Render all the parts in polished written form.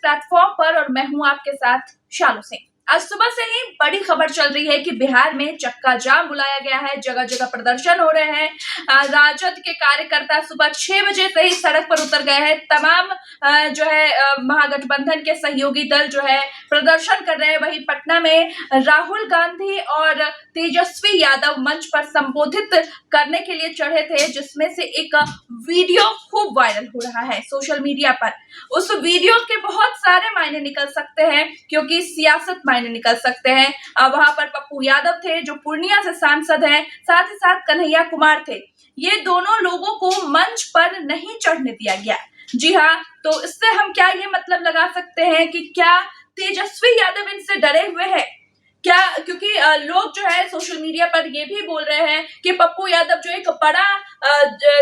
Platform पर और मैं हूं आपके साथ शालू सिंह। आज सुबह से ही बड़ी खबर चल रही है कि बिहार में चक्का जाम बुलाया गया है, जगह जगह प्रदर्शन हो रहे हैं। राजद के कार्यकर्ता सुबह 6 बजे से ही सड़क पर उतर गए हैं। तमाम जो है महागठबंधन के सहयोगी दल जो है प्रदर्शन कर रहे हैं। वहीं पटना में राहुल गांधी और तेजस्वी यादव मंच पर संबोधित करने के लिए चढ़े थे, जिसमें से एक वीडियो खूब वायरल हो रहा है सोशल मीडिया पर। उस वीडियो के बहुत सारे मायने निकल सकते हैं, क्योंकि सियासत मायने निकल सकते हैं। वहां पर पप्पू यादव थे जो पूर्णिया से सांसद हैं, साथ ही साथ कन्हैया कुमार थे। ये दोनों लोगों को मंच पर नहीं चढ़ने दिया गया। जी हाँ, तो इससे हम क्या ये मतलब लगा सकते हैं कि क्या तेजस्वी यादव इनसे डरे हुए हैं क्या? क्योंकि लोग जो है सोशल मीडिया पर ये भी बोल रहे हैं कि पप्पू यादव जो एक बड़ा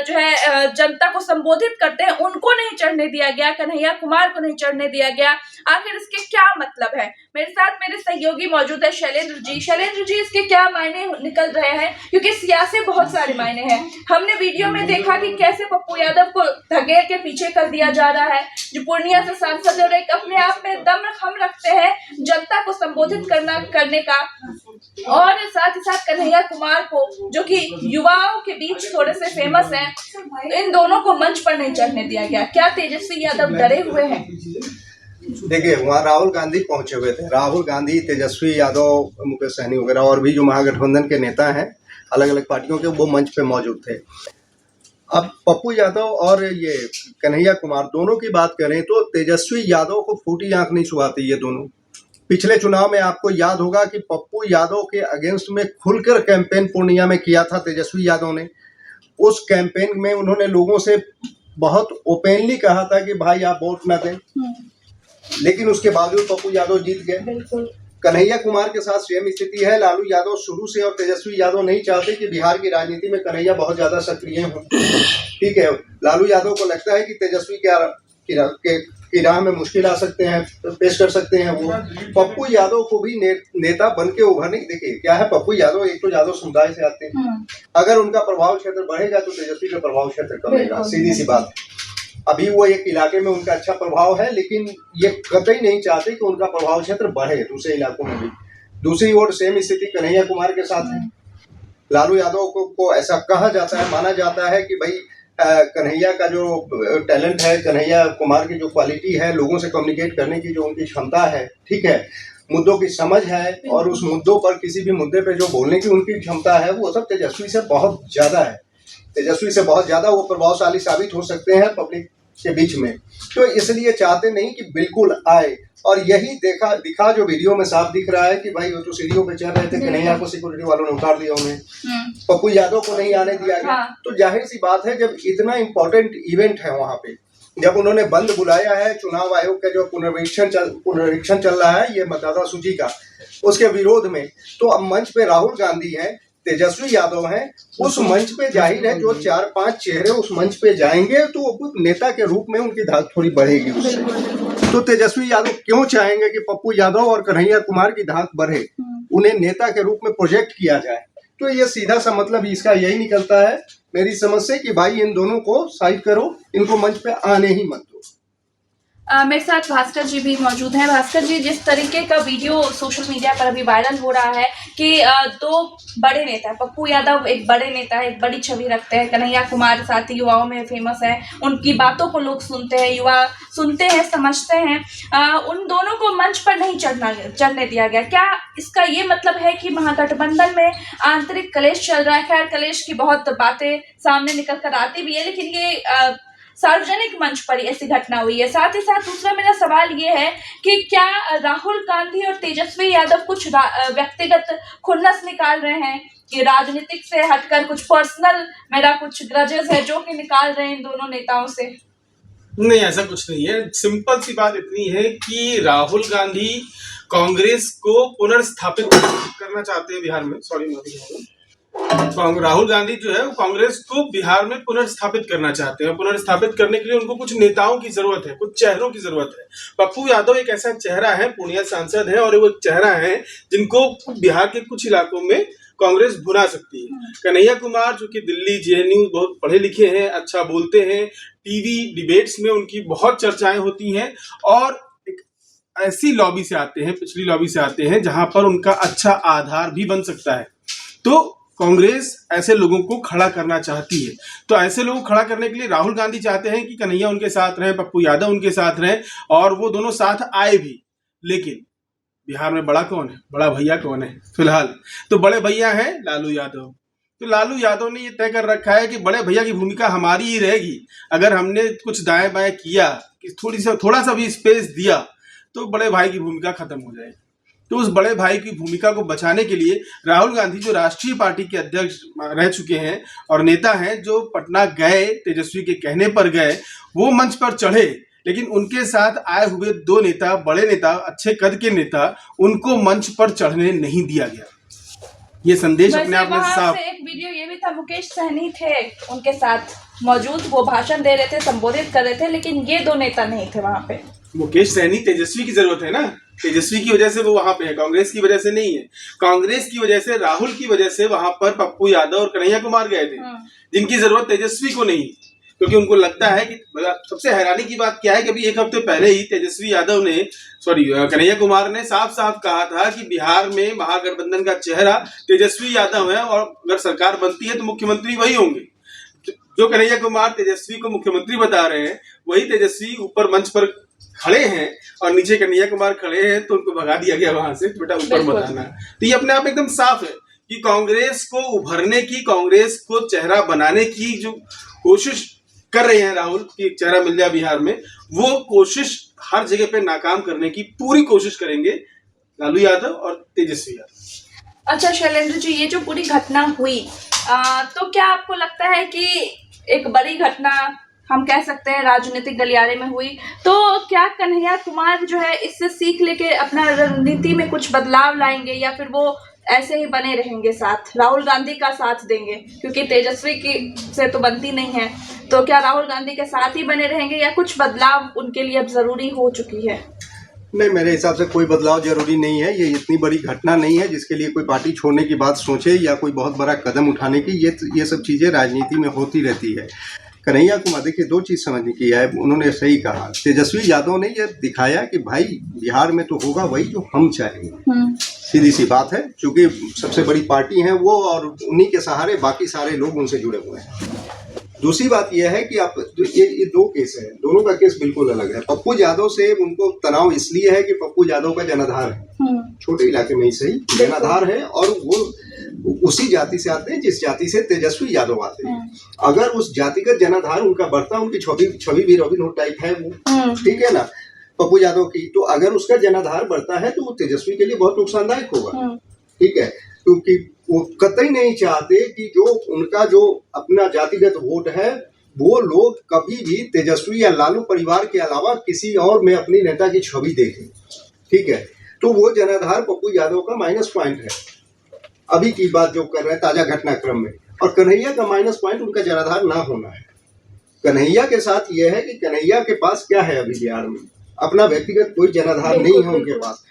जो है जनता को संबोधित करते हैं, उनको नहीं चढ़ने दिया गया, कन्हैया कुमार को नहीं चढ़ने दिया गया। आखिर इसके क्या मतलब है? मेरे साथ मेरे सहयोगी मौजूद है शैलेंद्र जी। शैलेंद्र जी, इसके क्या मायने निकल रहे हैं? क्योंकि सियासी बहुत सारे मायने हैं। हमने वीडियो में देखा कि कैसे पप्पू यादव को धकेल के पीछे कर दिया जा रहा है, जो पूर्णिया से सांसद और एक अपने आप में दम हम रखते हैं जनता को संबोधित करने का, और साथ ही साथ कन्हैया कुमार को जो कि युवाओं के बीच थोड़े से फेमस हैं, इन दोनों को मंच पर नहीं चढ़ने दिया गया। क्या तेजस्वी यादव डरे हुए हैं? देखिए, वहाँ राहुल गांधी पहुंचे हुए थे। राहुल गांधी, तेजस्वी यादव, मुकेश सहनी वगैरह और भी जो महागठबंधन के नेता हैं अलग अलग पार्टियों के, वो मंच पे मौजूद थे। अब पप्पू यादव और ये कन्हैया कुमार दोनों की बात करें तो तेजस्वी यादव को फूटी आंख नहीं छुआती ये दोनों। पिछले चुनाव में आपको याद होगा कि पप्पू यादव के अगेंस्ट में खुलकर कैंपेन पूर्णिया में किया था तेजस्वी यादव ने। उस कैंपेन में उन्होंने लोगों से बहुत ओपनली कहा था कि भाई आप वोट न दें, लेकिन उसके बावजूद पप्पू यादव जीत गए। कन्हैया कुमार के साथ सेम स्थिति है। लालू यादव शुरू से और तेजस्वी यादव नहीं चाहते कि बिहार की राजनीति में कन्हैया बहुत ज्यादा सक्रिय हों। ठीक है, लालू यादव को लगता है कि तेजस्वी की राह में मुश्किल आ सकते हैं, पेश कर सकते हैं वो। पप्पू यादव को भी नेता बन के उभरने, देखिए क्या है, पप्पू यादव एक तो यादव समुदाय से आते हैं। अगर उनका प्रभाव क्षेत्र बढ़ेगा तो तेजस्वी का प्रभाव क्षेत्र कमेगा, सीधी सी बात। अभी वो एक इलाके में उनका अच्छा प्रभाव है, लेकिन ये कतई नहीं चाहते कि उनका प्रभाव क्षेत्र बढ़े दूसरे इलाकों में भी। दूसरी ओर सेम स्थिति कन्हैया कुमार के साथ है। लालू यादव को ऐसा कहा जाता है, माना जाता है कि भाई कन्हैया का जो टैलेंट है, कन्हैया कुमार की जो क्वालिटी है, लोगों से कम्युनिकेट करने की जो उनकी क्षमता है, ठीक है, मुद्दों की समझ है, और उस मुद्दों पर किसी भी मुद्दे पे जो बोलने की उनकी क्षमता है, वो सब तेजस्वी से बहुत ज्यादा है। तेजस्वी से बहुत ज्यादा वो प्रभावशाली साबित हो सकते हैं पब्लिक के बीच में। तो इसलिए चाहते नहीं कि बिल्कुल आए, और यही दिखा जो वीडियो में साफ दिख रहा है कि भाई वो तो सीढ़ियों पे चढ़ रहे थे, कन्हैया को सिक्योरिटी वालों ने उतार दिया, उन्हें पप्पू यादव को नहीं आने दिया गया। तो जाहिर सी बात है, जब इतना इम्पोर्टेंट इवेंट है वहां पे, जब उन्होंने बंद बुलाया है, चुनाव आयोग का जो पुनरीक्षण चल रहा है ये मतदाता सूची का, उसके विरोध में, तो अब मंच पे राहुल गांधी है, तेजस्वी यादव हैं। उस मंच पे जाहिर है जो 4-5 चेहरे उस मंच पे जाएंगे तो नेता के रूप में उनकी धाक थोड़ी बढ़ेगी उससे। तो तेजस्वी यादव क्यों चाहेंगे कि पप्पू यादव और कन्हैया कुमार की धाक बढ़े, उन्हें नेता के रूप में प्रोजेक्ट किया जाए? तो ये सीधा सा मतलब इसका यही निकलता है मेरी समझ से कि भाई इन दोनों को साइड करो, इनको मंच पे आने ही मत दो। मेरे साथ भास्कर जी भी मौजूद हैं। भास्कर जी, जिस तरीके का वीडियो सोशल मीडिया पर अभी वायरल हो रहा है कि दो बड़े नेता, पप्पू यादव एक बड़े नेता है, एक बड़ी छवि रखते हैं, कन्हैया कुमार साथ ही युवाओं में फेमस है, उनकी बातों को लोग सुनते हैं, युवा सुनते हैं, समझते हैं, उन दोनों को मंच पर नहीं चढ़ने दिया गया। क्या इसका ये मतलब है कि महागठबंधन में आंतरिक कलेश चल रहा है? खैर, कलेश की बहुत बातें सामने निकल कर आती भी है, लेकिन ये सार्वजनिक मंच पर ऐसी घटना हुई है। साथ ही साथ दूसरा मेरा सवाल ये है कि क्या राहुल गांधी और तेजस्वी यादव कुछ व्यक्तिगत खुन्नस निकाल रहे हैं कि राजनीतिक से हटकर कुछ पर्सनल मेरा कुछ ग्रजेस है जो कि निकाल रहे हैं इन दोनों नेताओं से? नहीं, ऐसा कुछ नहीं है। सिंपल सी बात इतनी है कि राहुल गांधी कांग्रेस को पुनर्स्थापित करना चाहते हैं बिहार में। राहुल गांधी जो है वो कांग्रेस को बिहार में पुनर्स्थापित करना चाहते हैं। पुनर्स्थापित करने के लिए उनको कुछ नेताओं की जरूरत है, कुछ चेहरों की जरूरत है। पप्पू यादव एक ऐसा चेहरा है, पूर्णिया सांसद है, और वो एक चेहरा है जिनको बिहार के कुछ इलाकों में कांग्रेस भुना सकती है। कन्हैया कुमार जो कि दिल्ली जेएनयू बहुत पढ़े लिखे हैं, अच्छा बोलते हैं, टीवी डिबेट्स में उनकी बहुत चर्चाएं होती हैं, और एक ऐसी लॉबी से आते हैं, पिछली लॉबी से आते हैं जहां पर उनका अच्छा आधार भी बन सकता है। तो कांग्रेस ऐसे लोगों को खड़ा करना चाहती है। तो ऐसे लोगों को खड़ा करने के लिए राहुल गांधी चाहते हैं कि कन्हैया उनके साथ रहें, पप्पू यादव उनके साथ रहें और वो दोनों साथ आए भी। लेकिन बिहार में बड़ा कौन है, बड़ा भैया कौन है फिलहाल? तो बड़े भैया हैं लालू यादव। तो लालू यादव ने ये तय कर रखा है कि बड़े भैया की भूमिका हमारी ही रहेगी। अगर हमने कुछ दाएं बाएं किया, कि थोड़ा सा भी स्पेस दिया, तो बड़े भाई की भूमिका खत्म हो जाएगी। तो उस बड़े भाई की भूमिका को बचाने के लिए राहुल गांधी, जो राष्ट्रीय पार्टी के अध्यक्ष रह चुके हैं और नेता हैं, जो पटना गए, तेजस्वी के कहने पर गए, वो मंच पर चढ़े, लेकिन उनके साथ आए हुए दो नेता, बड़े नेता, अच्छे कद के नेता, उनको मंच पर चढ़ने नहीं दिया गया। ये संदेश अपने आप में साफ। एक वीडियो ये भी था, मुकेश सहनी थे उनके साथ मौजूद, वो भाषण दे रहे थे, संबोधित कर रहे थे, लेकिन ये दो नेता नहीं थे वहां पे। मुकेश सहनी, तेजस्वी की जरूरत है ना, तेजस्वी की वजह से वो वहां पे है, कांग्रेस की वजह से नहीं है। कांग्रेस की वजह से, राहुल की वजह से वहां पर पप्पू यादव और कन्हैया कुमार गए थे, जिनकी जरूरत तेजस्वी को नहीं, क्योंकि उनको लगता है कि सबसे हैरानी की बात क्या है कि अभी एक हफ्ते पहले ही कन्हैया कुमार ने साफ साफ कहा था कि बिहार में महागठबंधन का चेहरा तेजस्वी यादव है और अगर सरकार बनती है तो मुख्यमंत्री वही होंगे। जो कन्हैया कुमार तेजस्वी को मुख्यमंत्री बता रहे हैं, वही तेजस्वी ऊपर मंच पर खड़े हैं और नीचे कन्हैया कुमार खड़े हैं, तो उनको भगा दिया गया वहां से, बेटा ऊपर मत आना। तो ये अपने आप एकदम साफ है कि कांग्रेस को उभरने की, कांग्रेस को चेहरा बनाने की जो कोशिश कर रहे हैं राहुल की चेहरा मिल जाए बिहार में, वो कोशिश हर जगह पे नाकाम करने की पूरी कोशिश करेंगे लालू यादव और तेजस्वी यादव। अच्छा शैलेंद्र जी, ये जो पूरी घटना हुई, तो क्या आपको लगता है कि एक बड़ी घटना हम कह सकते हैं राजनीतिक गलियारे में हुई, तो क्या कन्हैया कुमार जो है इससे सीख लेके अपना रणनीति में कुछ बदलाव लाएंगे, या फिर वो ऐसे ही बने रहेंगे साथ, राहुल गांधी का साथ देंगे? क्योंकि तेजस्वी की से तो बनती नहीं है, तो क्या राहुल गांधी के साथ ही बने रहेंगे या कुछ बदलाव उनके लिए अब जरूरी हो चुकी है? नहीं, मेरे हिसाब से कोई बदलाव जरूरी नहीं है। ये इतनी बड़ी घटना नहीं है जिसके लिए कोई पार्टी छोड़ने की बात सोचे या कोई बहुत बड़ा कदम उठाने की। ये सब चीज़ें राजनीति में होती रहती है। कन्हैया कुमार, देखिए, दो चीज़ समझने की है, उन्होंने सही कहा। तेजस्वी यादव ने यह दिखाया कि भाई बिहार में तो होगा वही जो हम चाहेंगे, सीधी सी बात है, क्योंकि सबसे बड़ी पार्टी है वो और उन्हीं के सहारे बाकी सारे लोग उनसे जुड़े हुए हैं। दूसरी बात यह है कि आप ये दो केस है, दोनों का केस बिल्कुल अलग है। पप्पू यादव से उनको तनाव इसलिए है कि पप्पू यादव का जनाधार है, छोटे इलाके में ही सही जनाधार है, और वो उसी जाति से आते हैं जिस जाति से तेजस्वी यादव आते हैं। अगर उस जातिगत जनाधार उनका बढ़ता, उनकी छवि भी रॉबिन हुड टाइप है वो, ठीक है ना, पप्पू यादव की, तो अगर उसका जनाधार बढ़ता है तो वो तेजस्वी के लिए बहुत नुकसानदायक होगा, ठीक है, क्योंकि वो कतई नहीं चाहते कि जो उनका जो अपना जातिगत वोट है वो लोग कभी भी तेजस्वी या लालू परिवार के अलावा किसी और में अपनी नेता की छवि देखें, ठीक है। तो वो जनाधार पप्पू यादव का माइनस पॉइंट है, अभी की बात जो कर रहे हैं ताजा घटनाक्रम में। और कन्हैया का माइनस पॉइंट उनका जनाधार ना होना है। कन्हैया के साथ यह है कि कन्हैया के पास क्या है अभी बिहार में, अपना व्यक्तिगत कोई जनाधार नहीं है उनके पास,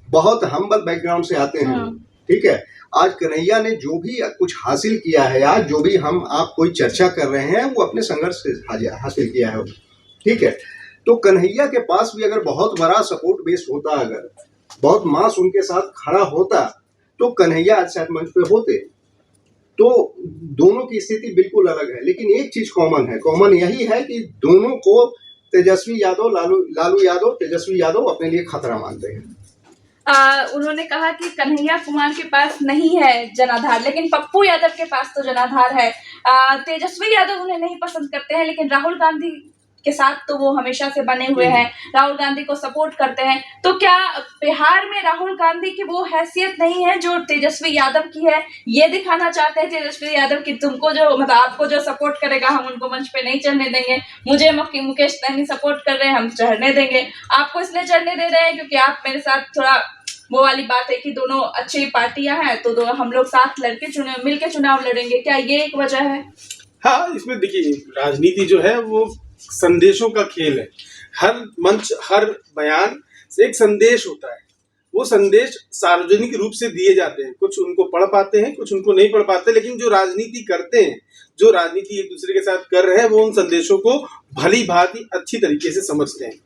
बहुत हम्बल बैकग्राउंड से आते हैं, ठीक है। आज कन्हैया ने जो भी कुछ हासिल किया है, आज जो भी हम आप कोई चर्चा कर रहे हैं, वो अपने संघर्ष से हासिल किया है, ठीक है। तो कन्हैया के पास भी अगर बहुत बड़ा सपोर्ट बेस होता, अगर बहुत मास उनके साथ खड़ा होता, तो कन्हैया आज शायद मंच पे होते। तो दोनों की स्थिति बिल्कुल अलग है, लेकिन एक चीज कॉमन है, कॉमन यही है कि दोनों को तेजस्वी यादव, लालू यादव, तेजस्वी यादव अपने लिए खतरा मानते हैं। उन्होंने कहा कि कन्हैया कुमार के पास नहीं है जनाधार, लेकिन पप्पू यादव के पास तो जनाधार है। तेजस्वी यादव उन्हें नहीं पसंद करते हैं, लेकिन राहुल गांधी के साथ तो वो हमेशा से बने हुए हैं, राहुल गांधी को सपोर्ट करते हैं। तो क्या बिहार में राहुल गांधी की वो हैसियत नहीं है जो तेजस्वी यादव की है? ये दिखाना चाहते हैं तेजस्वी यादव कि तुमको जो, मतलब आपको जो सपोर्ट करेगा हम उनको मंच पे नहीं चढ़ने देंगे, मुझे मुकेश सहनी सपोर्ट कर रहे हैं, हम चढ़ने देंगे। आपको इसलिए चढ़ने दे रहे हैं क्योंकि आप मेरे साथ थोड़ा, वो वाली बात है कि दोनों अच्छी पार्टियां हैं, तो हम लोग साथ लड़के मिलके चुनाव लड़ेंगे, क्या ये एक वजह है? हाँ, इसमें देखिए, राजनीति जो है वो संदेशों का खेल है। हर मंच, हर बयान से एक संदेश होता है, वो संदेश सार्वजनिक रूप से दिए जाते हैं, कुछ उनको पढ़ पाते हैं, कुछ उनको नहीं पढ़ पाते, लेकिन जो राजनीति करते हैं, जो राजनीति एक दूसरे के साथ कर रहे हैं, वो उन संदेशों को भली भांति अच्छी तरीके से समझते हैं।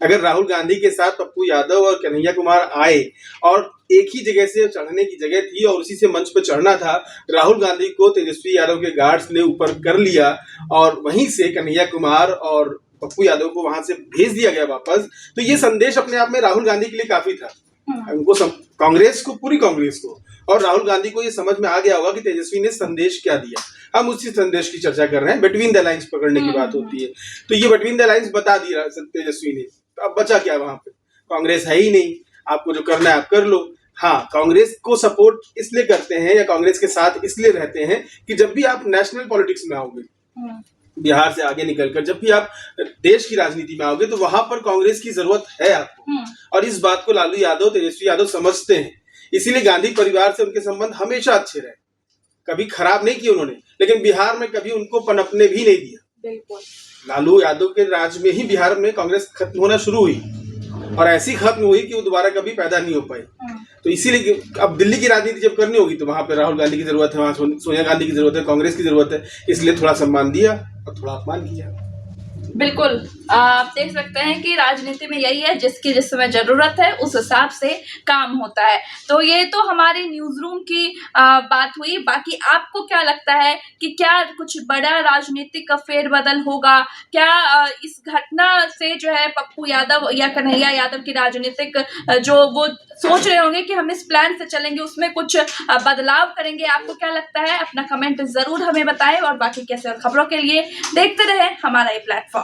अगर राहुल गांधी के साथ पप्पू यादव और कन्हैया कुमार आए और एक ही जगह से चढ़ने की जगह थी और उसी से मंच पर चढ़ना था, राहुल गांधी को तेजस्वी यादव के गार्ड्स ने ऊपर कर लिया और वहीं से कन्हैया कुमार और पप्पू यादव को वहां से भेज दिया गया वापस, तो ये संदेश अपने आप में राहुल गांधी के लिए काफी था। उनको कांग्रेस को, पूरी कांग्रेस को और राहुल गांधी को ये समझ में आ गया होगा कि तेजस्वी ने संदेश क्या दिया। हम उसी संदेश की चर्चा कर रहे हैं, बिटवीन द लाइंस पकड़ने की बात होती है। तो ये बिटवीन द लाइंस बता दिया तेजस्वी ने, तो अब बचा क्या वहां पे? कांग्रेस है ही नहीं, आपको जो करना है आप कर लो। हाँ, कांग्रेस को सपोर्ट इसलिए करते हैं या कांग्रेस के साथ इसलिए रहते हैं कि जब भी आप नेशनल पॉलिटिक्स में आओगे, बिहार से आगे निकलकर जब भी आप देश की राजनीति में आओगे, तो वहां पर कांग्रेस की जरूरत है आपको। और इस बात को लालू यादव, तेजस्वी यादव समझते हैं, इसीलिए गांधी परिवार से उनके संबंध हमेशा अच्छे रहे, कभी खराब नहीं किए उन्होंने, लेकिन बिहार में कभी उनको पनपने भी नहीं दिया। बिल्कुल। लालू यादव के राज में ही बिहार में कांग्रेस खत्म होना शुरू हुई और ऐसी खत्म हुई कि वो दोबारा कभी पैदा नहीं हो पाई। तो इसीलिए अब दिल्ली की राजनीति जब करनी होगी तो वहां पे राहुल गांधी की जरूरत है, वहां सोनिया गांधी की जरूरत है, कांग्रेस की जरूरत है, इसलिए थोड़ा सम्मान दिया और थोड़ा अपमान किया। बिल्कुल, आप देख सकते हैं कि राजनीति में यही है, जिसकी जिस समय जरूरत है उस हिसाब से काम होता है। तो ये तो हमारी न्यूज रूम की बात हुई। बाकी आपको क्या लगता है कि क्या कुछ बड़ा राजनीतिक फेरबदल होगा? क्या इस घटना से जो है पप्पू यादव या कन्हैया यादव की राजनीतिक जो वो सोच रहे होंगे कि हम इस प्लान से चलेंगे, उसमें कुछ बदलाव करेंगे? आपको क्या लगता है? अपना कमेंट जरूर हमें बताएं और बाकी कैसे और खबरों के लिए देखते रहे हमारा ये प्लेटफॉर्म।